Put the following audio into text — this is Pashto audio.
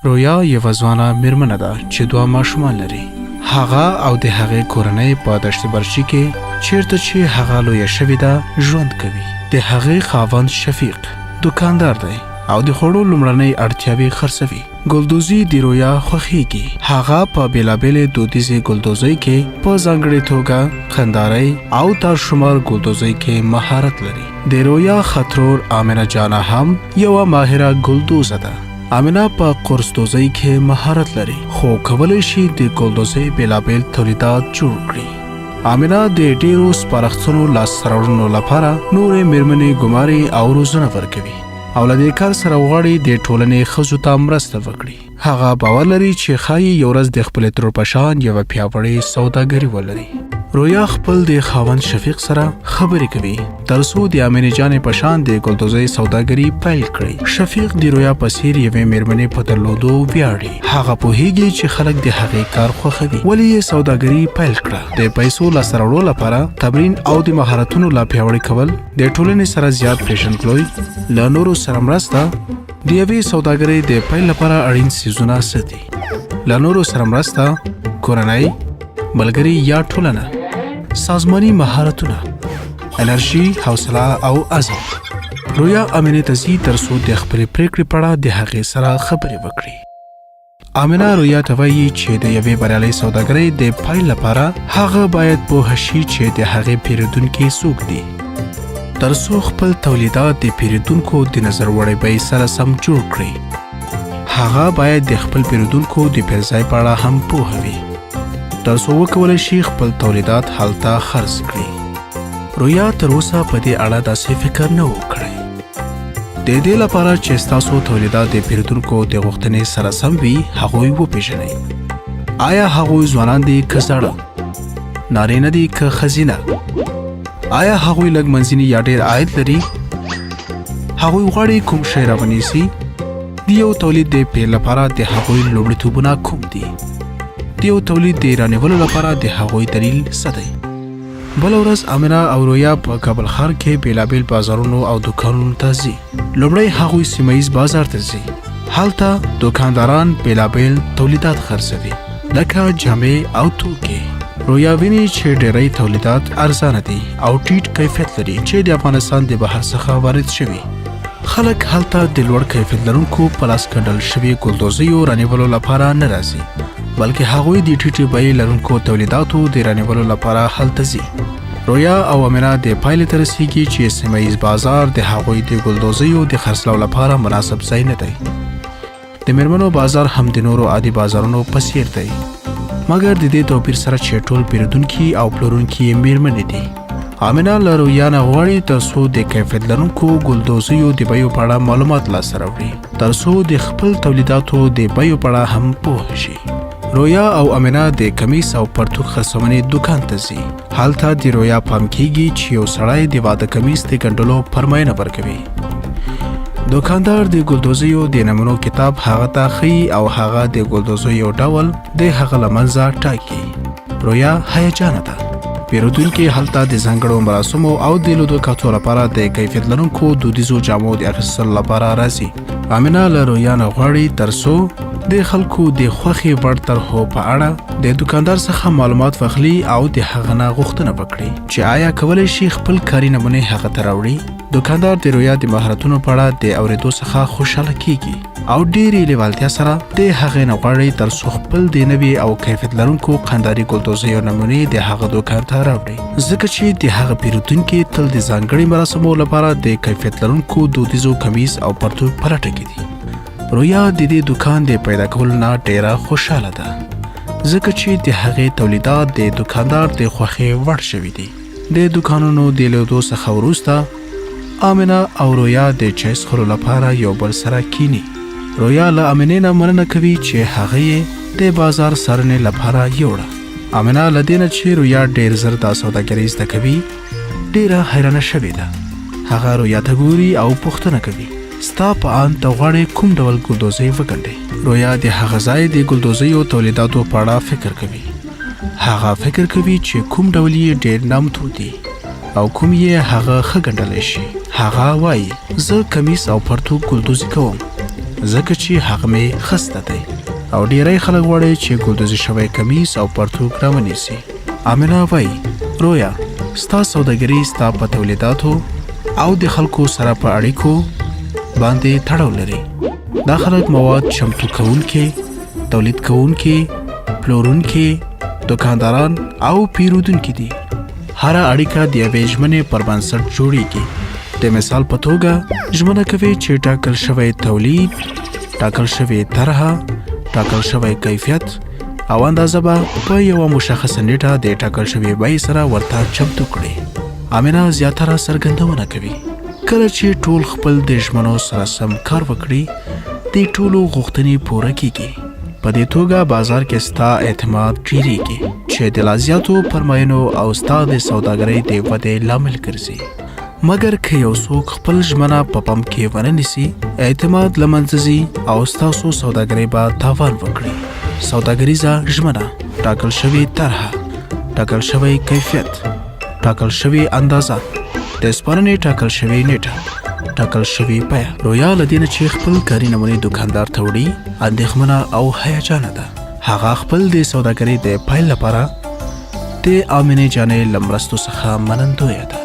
رویا یوه ځوانه میرمنه ده چې دوه ماشومان لري. هغه او د هغې کورنۍ په دشت برچي کې چیرته چې هغه لویه شوې ده ژوند کوي. د هغې خاوند شفیق دکاندار دی او د خوړو لومړنۍ اړتیاوې خرڅوي. ګلدوزي د رویا خوښیږي. هغه په بېلابېلې دودیزې ګلدوزۍ کې په ځانګړې توګه خندارۍ او تارشمار ګلدوزۍ کې مهارت لري. د رویا خطرور آمنه جانه هم یوه ماهره ګلدوزه ده. آمنه په قرص دوزۍ کې مهارت لري خو کولی شي د ګلدوزۍ بېلابېل تولیدات جوړ کړي. آمنه د ډېرو سپارښتنو لاسته راوړنو لپاره نورې میرمنې ګماري او روزنه ورکوي او له دې کار سره غواړي د ټولنې ښځو ته مرسته وکړي. هغه باور لري چې ښایي یو ورځ د خپلې ترور په شان یوه پیاوړې سوداګري ولري. رویا خپل د خاوند شفیق سره خبرې کوي تر څو د آمنې جانې په شان د ګلدوزۍ سوداګري پیل کړي. شفیق د رویا په څیر یوې میرمنې په درلودو ویاړي. هغه پوهیږي چې خلک د هغې کار خوښوي. ولې یې سوداګري پیل کړه؟ د پیسو لاسته راوړلو لپاره تمرین او د مهارتونو لا پیاوړي کول، د ټولنې سره زیات پیژندګلوي، له نورو سره مرسته، د یوې سوداګرۍ د پیل لپاره اړین څیزونه څه دي؟ له نورو سره مرسته، کورنۍ، ملګري یا ټولنه، سازماني مهارتونه، انرژي، حوصله او عزم. رویا آمنې ته ځي تر څو د خپلې پریکړې په اړه د هغې سره خبرې وکړي. آمنه رویا ته وایي چې د یوې بریالۍ سوداګرۍ د پیل لپاره هغه باید پوه شي چې د هغې پیرودونکي څوک دي تر څو خپل تولیدات د پیرودونکو د نظر وړۍ بیې سره سم جوړ کړي. هغه باید د خپل پیرودونکو د پیل ځای په اړه هم پوه وي تر څو وکولی شي خپل تولیدات هلته خرڅ کړي. رویا تر اوسه په دې اړه داسې فکر نه و کړی. د دې لپاره چې ستاسو تولیدات د پیرودونکو د غوښتنې سره سم وي، هغوی وپېژنئ. آیا هغوی ځوانان دي که زاړه؟ نارینه دي که ښځینه؟ آیا هغوی لږ منځني یا ډېر عاید لري؟ هغوی غواړي کوم شی راونیسي؟ د یو تولید د پیل لپاره د هغوی لومړیتوبونه کوم دي؟ د یو تولید د رانیولو لپاره د هغوی دلیل څه دی؟ بله ورځ آمنه او رویا په کابل ښار کې بېلابېل بازارونو او دوکانونو ته ځي. لومړی هغوی سیمه ییز بازار ته ځي. هلته دوکانداران بېلابېل تولیدات خرڅوي لکه جامې او توکي. رویا ویني چې ډېری تولیدات ارزانه دي او ټیټ کیفیت لري چې د افغانستان د بهر څخه وارد شوي. خلک هلته د لوړ کیفیت لرونکو په لاس ګنډل شوي ګلدوزیو رانیولو لپاره نه راځي، بلکې هغوی د ټیټې بیې لرونکو تولیداتو د رانیولو لپاره هلته ځي. رویا او آمنه د پایلې ته رسیږي چې سیمه ییز بازار د هغوی د ګلدوزیو د خرڅلاو لپاره مناسب ځای نه دی. د میرمنو بازار هم د نورو عادي بازارونو په څیر دی، مګر د دې توپیر سره چې ټول پیرودونکي او پلورونکي یې میرمنې دي. آمنه له رویا نه غواړي تر څو د کیفیت لرونکو ګلدوزیو د بیو په اړه معلومات لاسته راوړي تر څو د خپل تولیداتو د بیو په اړه هم پوه شي. رویا او آمنه د کمیس او پرتوګ خرڅونې دکان ته ځي. هلته د رویا پام کیږي چې یو سړی د واده کمیس د ګنډلو فرماینه ورکوي. دوکاندار د ګلدوزیو د نمونو کتاب هغه ته ښیي او هغه د ګلدوزیو ډول د هغه له منځه ټاکي. رویا هیجانه ده. پیرودونکي هلته د ځانګړو مراسمو او د لیدو کتو لپاره د کیفیت لرونکو دودیزو جامو د اخیستلو لپاره راځي. آمنه له رویا نه غواړي تر څو د خلکو د خوښې وړ طرحو په اړه د دوکاندار څخه معلومات واخلي او د هغه نه غوښتنه وکړي چې آیا کولی شي خپل کاري نمونې هغه ته راوړي. دوکاندار د رویا د مهارتونو په اړه د اورېدو څخه خوشحاله کیږي او ډېرې لیوالتیا سره د هغې نه غواړي تر څو خپل د نوي او کیفیت لرونکو قنداري ګلدوزیو نمونې د هغه دوکان ته راوړي، ځکه چې د هغه پیرودونکي تل د ځانګړي مراسمو لپاره د کیفیت لرونکو دودیزو کمیس او پرتوګ په لټه کې دي. رویا د دې دوکان د پیدا کولو نه ډېره خوشحاله ده، ځکه چې د هغې تولیدات د دوکاندار د خوښې وړ شوي دي. د دوکانونو د لیدو څخه وروسته آمنه او رویا د چای څښلو لپاره یو بل سره کینی. رویا له آمنې نه مننه کوي چې هغه یې د بازار څارنې لپاره یوړه. آمنه له دې نه چې رویا ډېر زر دا سوداګري زده کوي ډېره حیرانه شوې ده. هغه رویا ته ګوري او پوښتنه کوي، ستا په اند ته غواړې کوم ډول ګلدوزۍ وګنډې؟ رویا د هغه ځای د ګلدوزیو تولیداتو په اړه فکر کوي. هغه فکر کوي چې کوم ډول یې ډېر نامتو دي او کوم یې هغه ښه ګنډلی شي. هغه وایي، زه کمیس او پرتوګ ګلدوزي کوم. ځکه چې هغه مې خسته دی او ډیری خلک غواړي چې ګلدوزي شوی کمیس او پرتوګ راونیسي. آمنه وایي رویا ستا سوداګري ستا په تولیداتو او د خلکو سره په اړیکو باندې تړاو لري. دا خلک مواد چمتو کوونکي، تولید کوونکي، پلورونکي، دکانداران او پیرودونکي دي. هر اړیکه د یوې ژمنې پر بنسټ جوړیږي. د مثال په توګه ژمنه کوي چې ټاکل شوی تولید، ټاکل شوی طرحه، ټاکل شوی کیفیت او اندازه به په یوه مشخصه نیټه د ټاکل شوی بیې سره ورته چمتو کړي. آمنه زیاتره څرګندونه کوي کله چې ټول خپل د ژمنو سره سم کار وکړي د ټولو غوښتنې پوره کیږي. په دې توګه بازار کې ستا اعتماد ډیریږي چې د لا زیاتو پرماینو او ستا د سوداګرۍ د ودې لامل ګرځي. مګر که یو څوک خپل ژمنه په پام کې ونه نیسي، اعتماد له منځه ځي او ستاسو سوداګرۍ به تاوان وکړي. سوداګریزه ژمنه، ټاکل شوی طرحه، ټاکل شوی کیفیت، ټاکل شوی اندازه، د سپارنې ټاکل شوی نیټه، ټاکل شوی بیه. رویا له دې نه چې خپل کاري نمونې دوکاندار ته وړي اندېښمنه او هیجانه ده. هغه خپل د سوداګرۍ د پیل لپاره د آمنې جانې له مرستو څخه منندویه ده.